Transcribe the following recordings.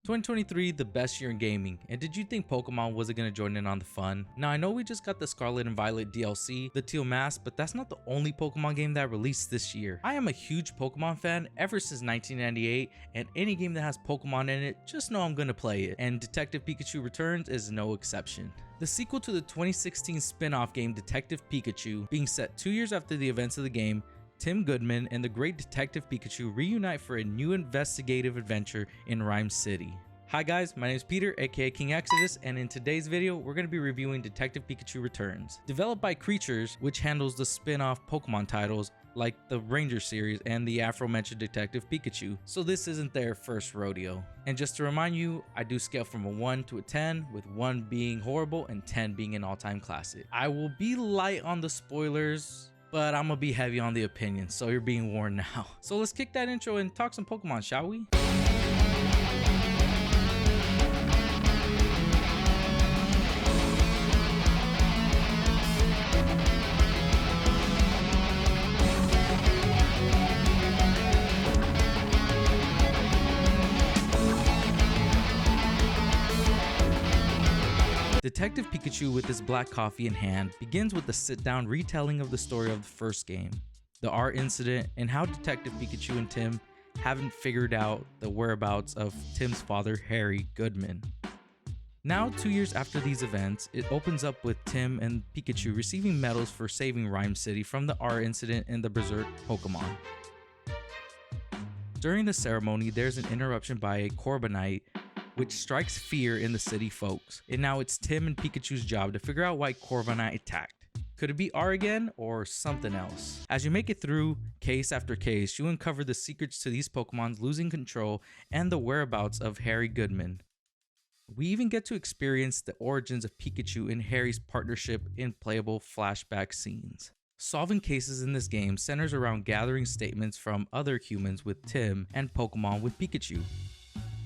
2023, the best year in gaming, and did you think Pokemon wasn't going to join in on the fun? Now I know we just got the Scarlet and Violet DLC, the Teal Mask, but that's not the only Pokemon game that released this year. I am a huge Pokemon fan ever since 1998, and any game that has Pokemon in it, just know I'm going to play it, and Detective Pikachu Returns is no exception. The sequel to the 2016 spin-off game Detective Pikachu, being set 2 years after the events of the game, Tim Goodman and the great Detective Pikachu reunite for a new investigative adventure in Rhyme City. Hi guys, my name is Peter, aka King Exodus, and in today's video, we're going to be reviewing Detective Pikachu Returns. Developed by Creatures, which handles the spin-off Pokemon titles like the Ranger series and the aforementioned Detective Pikachu, so this isn't their first rodeo. And just to remind you, I do scale from a 1 to a 10, with 1 being horrible and 10 being an all-time classic. I will be light on the spoilers, but I'm gonna be heavy on the opinions, so you're being warned now. So let's kick that intro and talk some Pokemon, shall we? Detective Pikachu, with his black coffee in hand, begins with a sit-down retelling of the story of the first game, the art incident, and how Detective Pikachu and Tim haven't figured out the whereabouts of Tim's father, Harry Goodman. Now, 2 years after these events, it opens up with Tim and Pikachu receiving medals for saving Rhyme City from the art incident and the Berserk Pokemon. During the ceremony, there's an interruption by a Corbinite, which strikes fear in the city folks. And now it's Tim and Pikachu's job to figure out why Corviknight attacked. Could it be R again or something else? As you make it through case after case, you uncover the secrets to these Pokemons losing control and the whereabouts of Harry Goodman. We even get to experience the origins of Pikachu and Harry's partnership in playable flashback scenes. Solving cases in this game centers around gathering statements from other humans with Tim and Pokemon with Pikachu.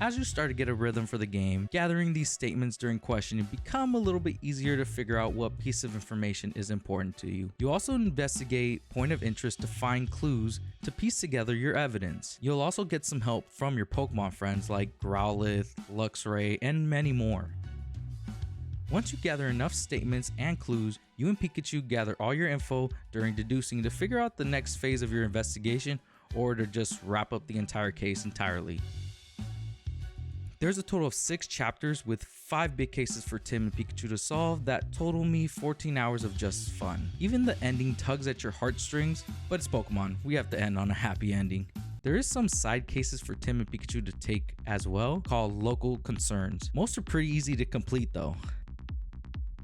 As you start to get a rhythm for the game, gathering these statements during questioning become a little bit easier to figure out what piece of information is important to you. You also investigate point of interest to find clues to piece together your evidence. You'll also get some help from your Pokemon friends like Growlithe, Luxray, and many more. Once you gather enough statements and clues, you and Pikachu gather all your info during deducing to figure out the next phase of your investigation or to just wrap up the entire case entirely. There's a total of 6 chapters with 5 big cases for Tim and Pikachu to solve that total me 14 hours of just fun. Even the ending tugs at your heartstrings, but it's Pokemon, we have to end on a happy ending. There is some side cases for Tim and Pikachu to take as well, called local concerns. Most are pretty easy to complete though.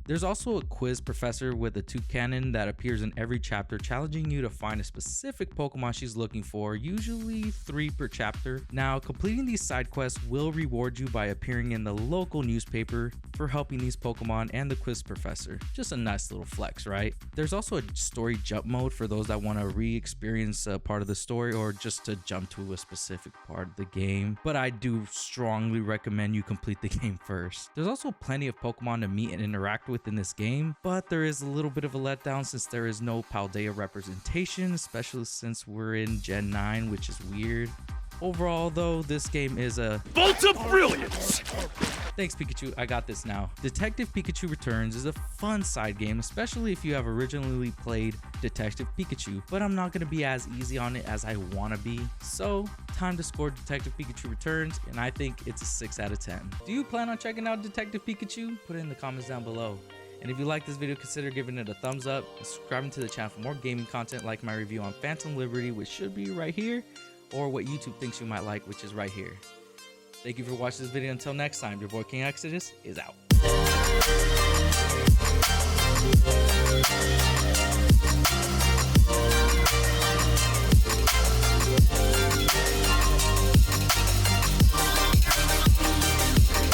There's also a quiz professor with a toucan that appears in every chapter, challenging you to find a specific Pokemon she's looking for, usually 3 per chapter. Now, completing these side quests will reward you by appearing in the local newspaper for helping these Pokemon and the quiz professor. Just a nice little flex, right? There's also a story jump mode for those that want to re-experience a part of the story or just to jump to a specific part of the game, but I do strongly recommend you complete the game first. There's also plenty of Pokemon to meet and interact with in this game, but there is a little bit of a letdown since there is no Paldea representation, especially since we're in Gen 9, which is weird. Overall though, this game is a bolt of brilliance! Thanks Pikachu, I got this now. Detective Pikachu Returns is a fun side game, especially if you have originally played Detective Pikachu, but I'm not going to be as easy on it as I want to be. So, time to score Detective Pikachu Returns, and I think it's a 6 out of 10. Do you plan on checking out Detective Pikachu? Put it in the comments down below. And if you like this video, consider giving it a thumbs up and subscribing to the channel for more gaming content like my review on Phantom Liberty, which should be right here, or what YouTube thinks you might like, which is right here. Thank you for watching this video. Until next time, your boy King Exodus is out.